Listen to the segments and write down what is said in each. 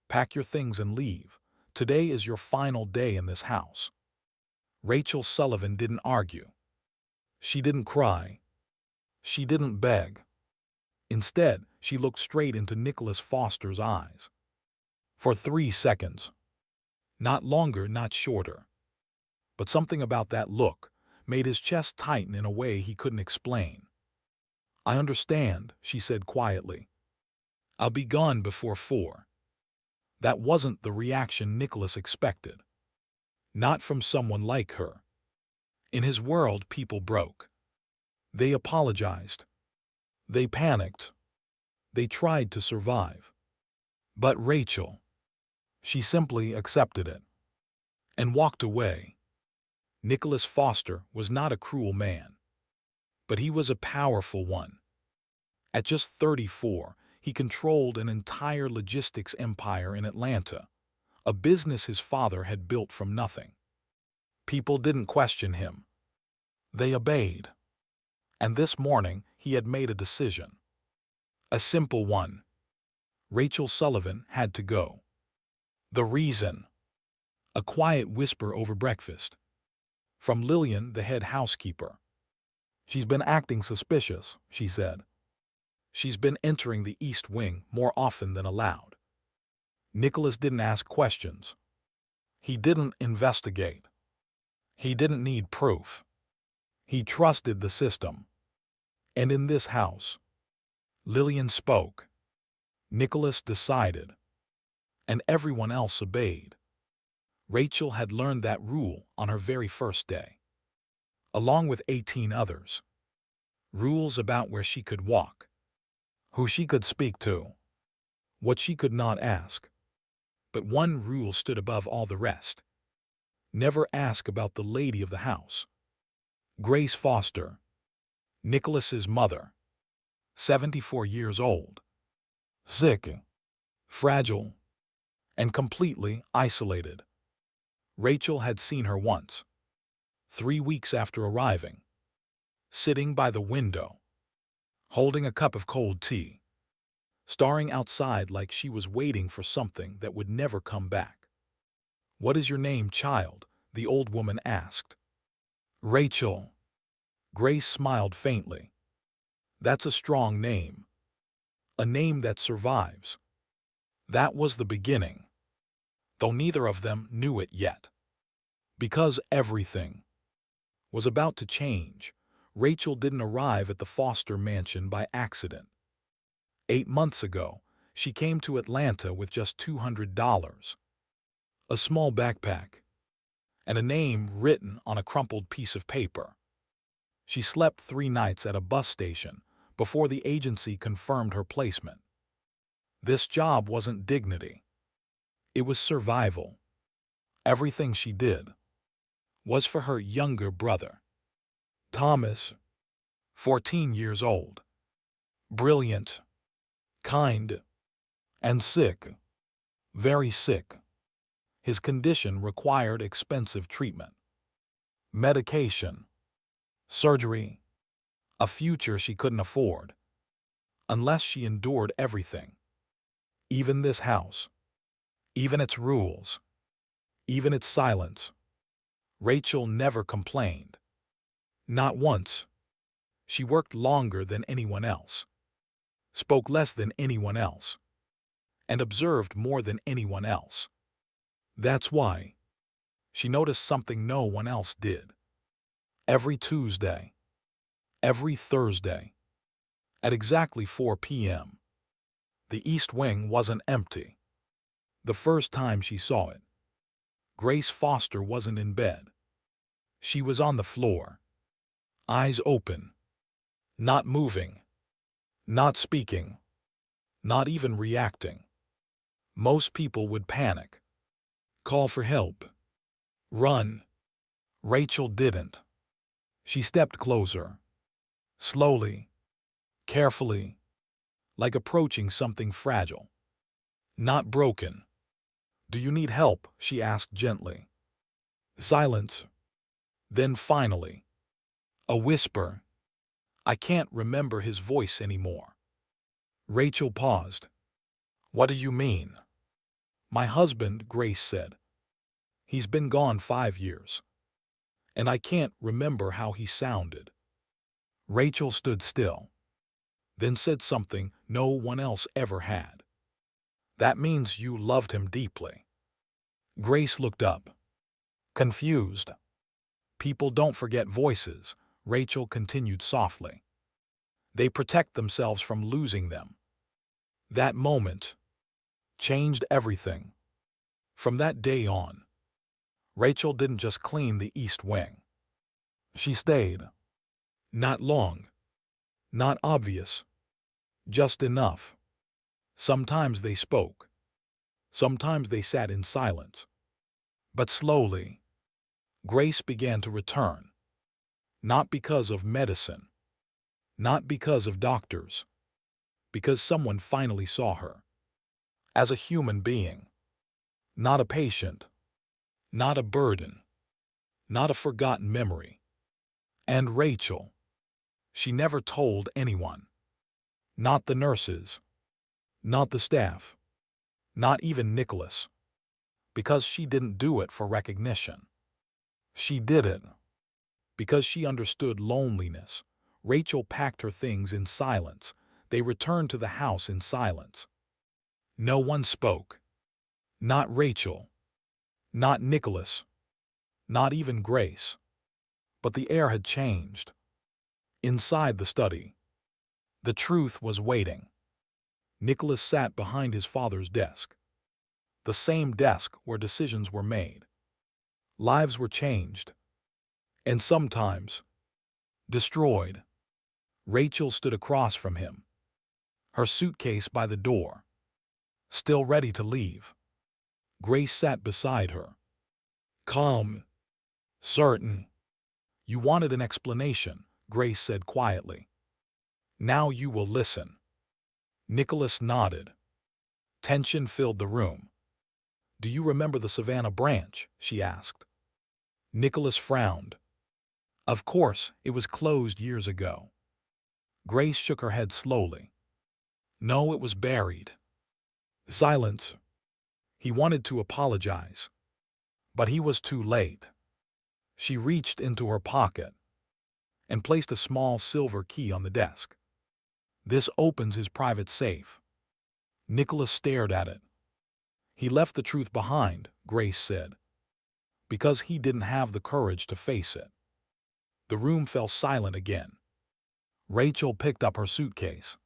Pack your things and leave. Today is your final day in this house." Rachel Sullivan didn't argue. She didn't cry. She didn't beg. Instead, she looked straight into Nicholas Foster's eyes. For 3 seconds. Not longer, not shorter. But something about that look made his chest tighten in a way he couldn't explain. "I understand," she said quietly. "I'll be gone before 4. That wasn't the reaction Nicholas expected. Not from someone like her. In his world, people broke. They apologized. They panicked. They tried to survive. But Rachel, she simply accepted it and walked away. Nicholas Foster was not a cruel man, but he was a powerful one. At just 34, he controlled an entire logistics empire in Atlanta, a business his father had built from nothing. People didn't question him. They obeyed. And this morning, he had made a decision. A simple one. Rachel Sullivan had to go. The reason? A quiet whisper over breakfast. From Lillian, the head housekeeper. "She's been acting suspicious," she said. "She's been entering the East Wing more often than allowed." Nicholas didn't ask questions. He didn't investigate. He didn't need proof. He trusted the system. And in this house, Lillian spoke. Nicholas decided. And everyone else obeyed. Rachel had learned that rule on her very first day, along with 18 others. Rules about where she could walk, who she could speak to, what she could not ask. But one rule stood above all the rest. Never ask about the lady of the house. Grace Foster, Nicholas's mother, 74 years old, sick, fragile, and completely isolated. Rachel had seen her once, 3 weeks after arriving, sitting by the window, holding a cup of cold tea, staring outside like she was waiting for something that would never come back. "What is your name, child?" the old woman asked. "Rachel." Grace smiled faintly. "That's a strong name. A name that survives." That was the beginning, though neither of them knew it yet. Because everything was about to change, Rachel didn't arrive at the Foster mansion by accident. 8 months ago, she came to Atlanta with just $200, a small backpack, and a name written on a crumpled piece of paper. She slept 3 nights at a bus station before the agency confirmed her placement. This job wasn't dignity. It was survival. Everything she did was for her younger brother, Thomas, 14 years old, brilliant, kind, and sick, very sick. His condition required expensive treatment, medication, surgery, a future she couldn't afford, unless she endured everything. Even this house, even its rules, even its silence. Rachel never complained. Not once. She worked longer than anyone else, spoke less than anyone else, and observed more than anyone else. That's why she noticed something no one else did. Every Tuesday, every Thursday, at exactly 4 p.m., the East Wing wasn't empty. The first time she saw it, Grace Foster wasn't in bed. She was on the floor, eyes open, not moving, not speaking, not even reacting. Most people would panic, call for help, run. Rachel didn't. She stepped closer, slowly, carefully, like approaching something fragile, not broken. "Do you need help?" she asked gently. Silence. Then finally, a whisper. I can't remember his voice anymore. Rachel paused. "What do you mean?" My husband, Grace said. He's been gone 5 years. And I can't remember how he sounded. Rachel stood still, then said something no one else ever had. That means you loved him deeply. Grace looked up, confused. People don't forget voices, Rachel continued softly. They protect themselves from losing them. That moment changed everything. From that day on, Rachel didn't just clean the East Wing. She stayed. Not long, not obvious, just enough. Sometimes they spoke. Sometimes they sat in silence. But slowly, Grace began to return. Not because of medicine, not because of doctors, because someone finally saw her. As a human being, not a patient, not a burden, not a forgotten memory. And Rachel, she never told anyone. Not the nurses, not the staff, not even Nicholas. Because she didn't do it for recognition. She did it because she understood loneliness. Rachel packed her things in silence. They returned to the house in silence. No one spoke. Not Rachel, not Nicholas, not even Grace. But the air had changed. Inside the study, the truth was waiting. Nicholas sat behind his father's desk. The same desk where decisions were made. Lives were changed. And sometimes destroyed. Rachel stood across from him, her suitcase by the door, still ready to leave. Grace sat beside her, calm, certain. You wanted an explanation, Grace said quietly. Now you will listen. Nicholas nodded. Tension filled the room. Do you remember the Savannah branch? She asked. Nicholas frowned. Of course, it was closed years ago. Grace shook her head slowly. No, it was buried. Silence. He wanted to apologize, but he was too late. She reached into her pocket and placed a small silver key on the desk. This opens his private safe. Nicholas stared at it. He left the truth behind, Grace said, because he didn't have the courage to face it. The room fell silent again. Rachel picked up her suitcase.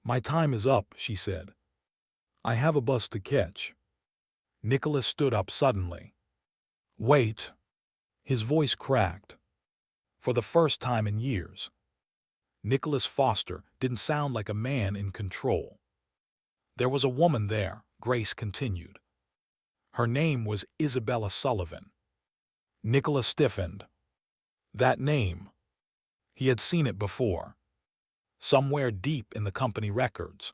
My time is up, she said. I have a bus to catch. Nicholas stood up suddenly. Wait. His voice cracked. For the first time in years, Nicholas Foster didn't sound like a man in control. There was a woman there, Grace continued. Her name was Isabella Sullivan. Nicholas stiffened. That name. He had seen it before. Somewhere deep in the company records.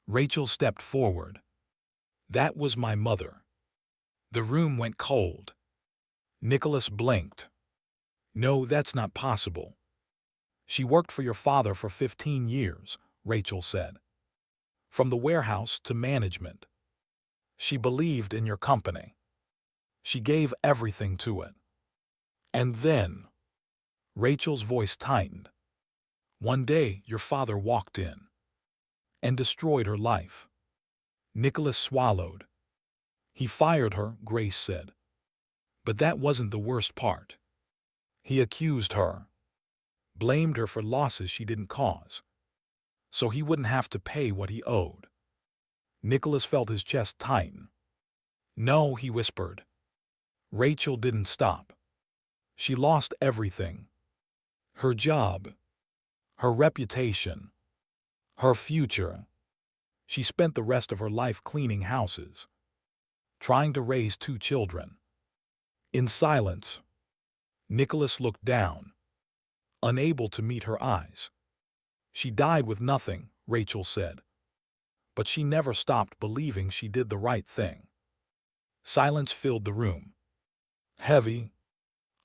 Rachel stepped forward. That was my mother. The room went cold. Nicholas blinked. No, that's not possible. She worked for your father for 15 years, Rachel said. From the warehouse to management. She believed in your company. She gave everything to it. And then, Rachel's voice tightened. One day, your father walked in and destroyed her life. Nicholas swallowed. He fired her, Grace said. But that wasn't the worst part. He accused her, blamed her for losses she didn't cause, so he wouldn't have to pay what he owed. Nicholas felt his chest tighten. No, he whispered. Rachel didn't stop. She lost everything. Her job, her reputation, her future. She spent the rest of her life cleaning houses, trying to raise 2 children. In silence, Nicholas looked down, unable to meet her eyes. She died with nothing, Rachel said. But she never stopped believing she did the right thing. Silence filled the room. Heavy,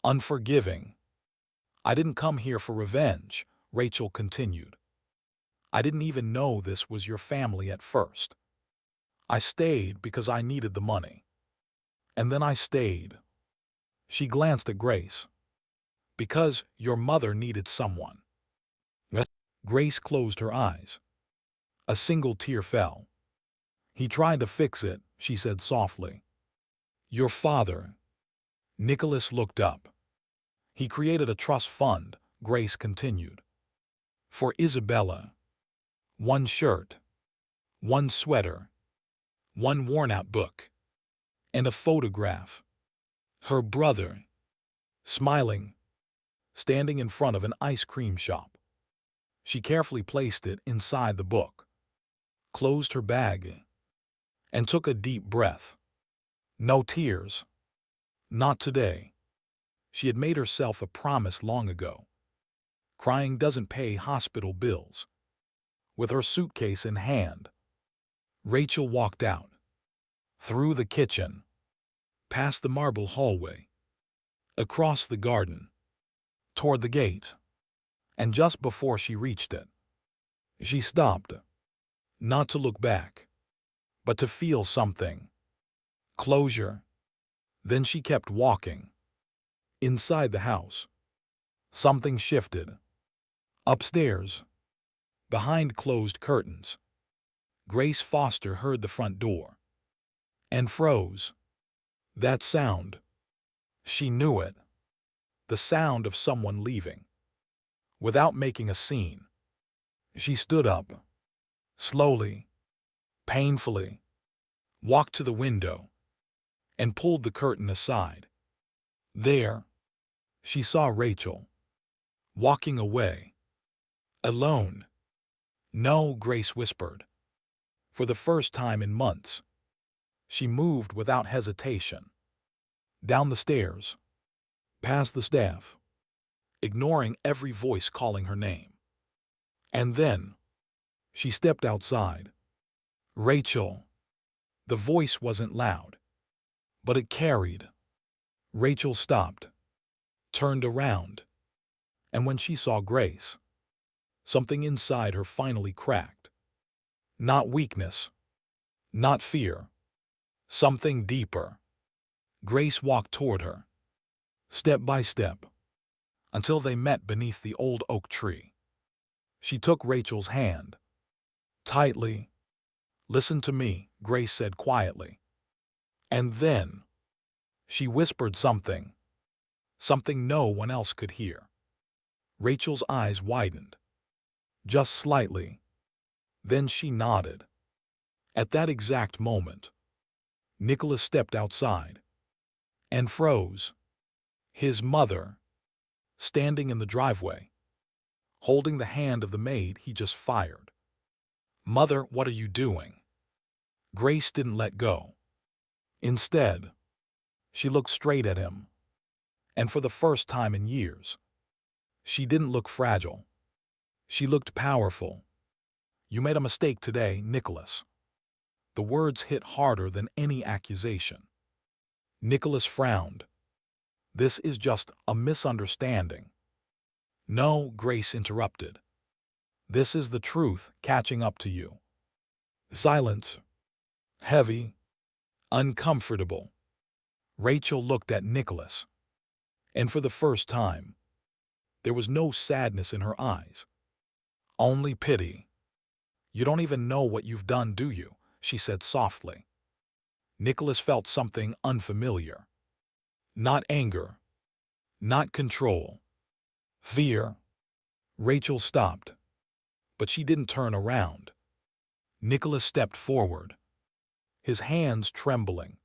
unforgiving. I didn't come here for revenge, Rachel continued. I didn't even know this was your family at first. I stayed because I needed the money. And then I stayed. She glanced at Grace. Because your mother needed someone. Grace closed her eyes. A single tear fell. He tried to fix it, she said softly. Your father. Nicholas looked up. He created a trust fund, Grace continued. For Isabella. One shirt. One sweater. One worn-out book. And a photograph. Her brother. Smiling. Standing in front of an ice cream shop. She carefully placed it inside the book. Closed her bag. And took a deep breath. No tears. Not today. She had made herself a promise long ago. Crying doesn't pay hospital bills. With her suitcase in hand, Rachel walked out. Through the kitchen. Past the marble hallway. Across the garden. Toward the gate. And just before she reached it, she stopped. Not to look back, but to feel something. Closure. Then she kept walking. Inside the house, something shifted. Upstairs, behind closed curtains, Grace Foster heard the front door. And froze. That sound. She knew it. The sound of someone leaving. Without making a scene, she stood up. Slowly, painfully, walked to the window, and pulled the curtain aside. There, she saw Rachel, walking away. Alone. No, Grace whispered. For the first time in months, she moved without hesitation. Down the stairs, past the staff, ignoring every voice calling her name. And then, she stepped outside. Rachel. The voice wasn't loud, but it carried. Rachel stopped, turned around, and when she saw Grace, something inside her finally cracked. Not weakness, not fear, something deeper. Grace walked toward her, step by step, until they met beneath the old oak tree. She took Rachel's hand, tightly. Listen to me, Grace said quietly. And then, she whispered something no one else could hear. Rachel's eyes widened, just slightly. Then she nodded. At that exact moment, Nicholas stepped outside and froze. His mother, standing in the driveway, holding the hand of the maid he just fired. Mother, what are you doing? Grace didn't let go. Instead, she looked straight at him. And for the first time in years, she didn't look fragile. She looked powerful. You made a mistake today, Nicholas. The words hit harder than any accusation. Nicholas frowned. This is just a misunderstanding. No, Grace interrupted. This is the truth catching up to you. Silence. Heavy. Uncomfortable. Rachel looked at Nicholas. And for the first time, there was no sadness in her eyes. Only pity. You don't even know what you've done, do you? She said softly. Nicholas felt something unfamiliar. Not anger. Not control. Fear. Rachel stopped. But she didn't turn around. Nicholas stepped forward, his hands trembling.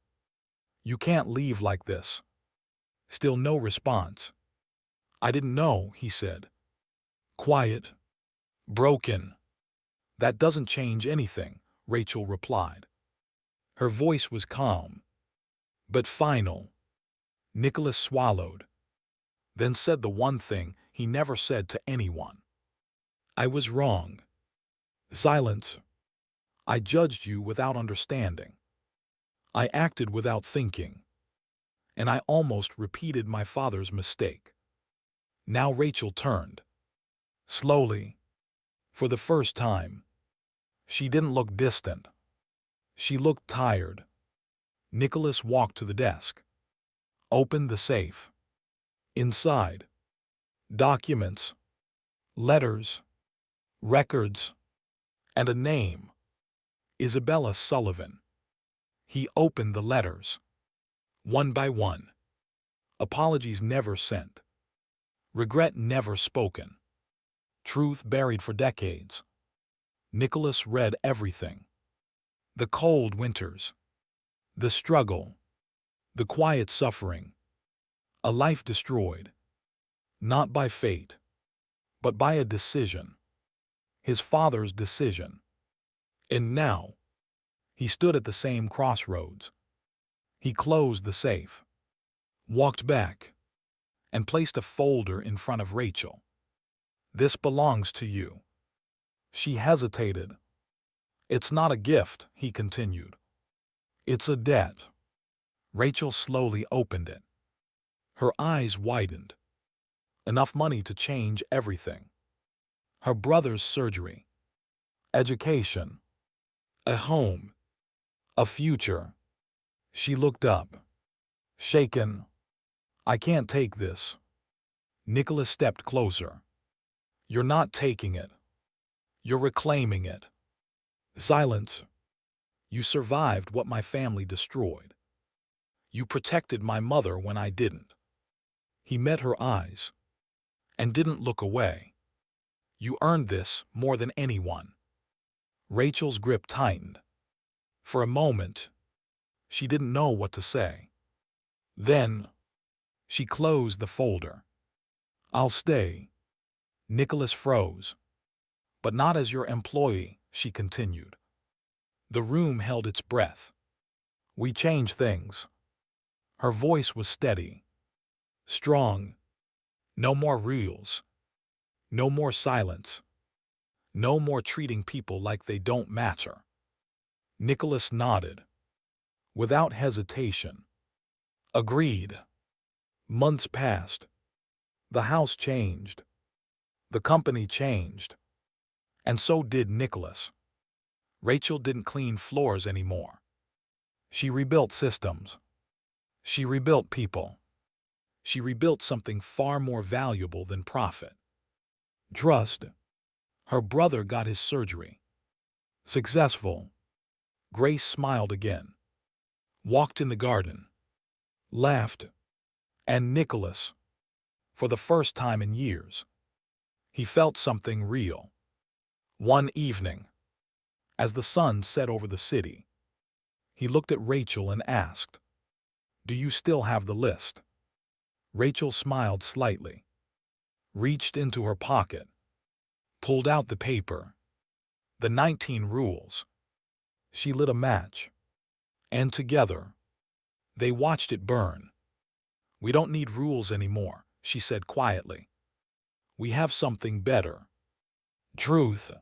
You can't leave like this. Still no response. I didn't know, he said. Quiet. Broken. That doesn't change anything, Rachel replied. Her voice was calm, but final. Nicholas swallowed, then said the one thing he never said to anyone. I was wrong. Silence. I judged you without understanding. I acted without thinking. And I almost repeated my father's mistake. Now Rachel turned. Slowly. For the first time. She didn't look distant. She looked tired. Nicholas walked to the desk, opened the safe. Inside, documents, letters, records, and a name, Isabella Sullivan. He opened the letters, one by one. Apologies never sent. Regret never spoken. Truth buried for decades. Nicholas read everything. The cold winters, the struggle, the quiet suffering, a life destroyed, not by fate, but by a decision, his father's decision. And now, he stood at the same crossroads. He closed the safe, walked back, and placed a folder in front of Rachel. This belongs to you. She hesitated. It's not a gift, he continued. It's a debt. Rachel slowly opened it. Her eyes widened. Enough money to change everything. Her brother's surgery, education, a home, a future. She looked up, shaken. I can't take this. Nicholas stepped closer. You're not taking it. You're reclaiming it. Silence. You survived what my family destroyed. You protected my mother when I didn't. He met her eyes and didn't look away. You earned this more than anyone. Rachel's grip tightened. For a moment, she didn't know what to say. Then, she closed the folder. I'll stay. Nicholas froze. But not as your employee, she continued. The room held its breath. We change things. Her voice was steady, strong. No more rules. No more silence. No more treating people like they don't matter. Nicholas nodded, without hesitation. Agreed. Months passed. The house changed. The company changed. And so did Nicholas. Rachel didn't clean floors anymore. She rebuilt systems. She rebuilt people. She rebuilt something far more valuable than profit. Trust. Her brother got his surgery. Successful. Grace smiled again. Walked in the garden. Laughed. And Nicholas, for the first time in years, he felt something real. One evening, as the sun set over the city, he looked at Rachel and asked, Do you still have the list? Rachel smiled slightly, reached into her pocket, pulled out the paper. The 19 rules. She lit a match, and together, they watched it burn. We don't need rules anymore, she said quietly. We have something better. Truth.